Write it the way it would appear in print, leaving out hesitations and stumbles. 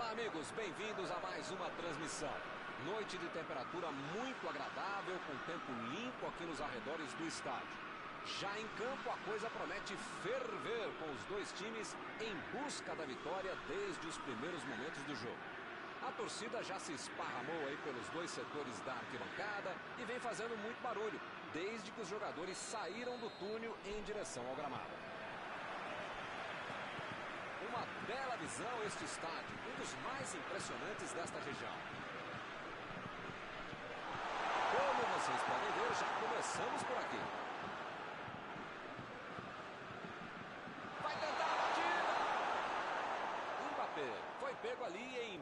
Olá, amigos, bem-vindos a mais uma transmissão. Noite de temperatura muito agradável, com tempo limpo aqui nos arredores do estádio. Já em campo, a coisa promete ferver, com os dois times em busca da vitória desde os primeiros momentos do jogo. A torcida já se esparramou aí pelos dois setores da arquibancada e vem fazendo muito barulho, desde que os jogadores saíram do túnel em direção ao gramado. Uma bela visão este estádio, um dos mais impressionantes desta região. Como vocês podem ver, já começamos por aqui. Vai tentar a batida! Mbappé foi pego ali em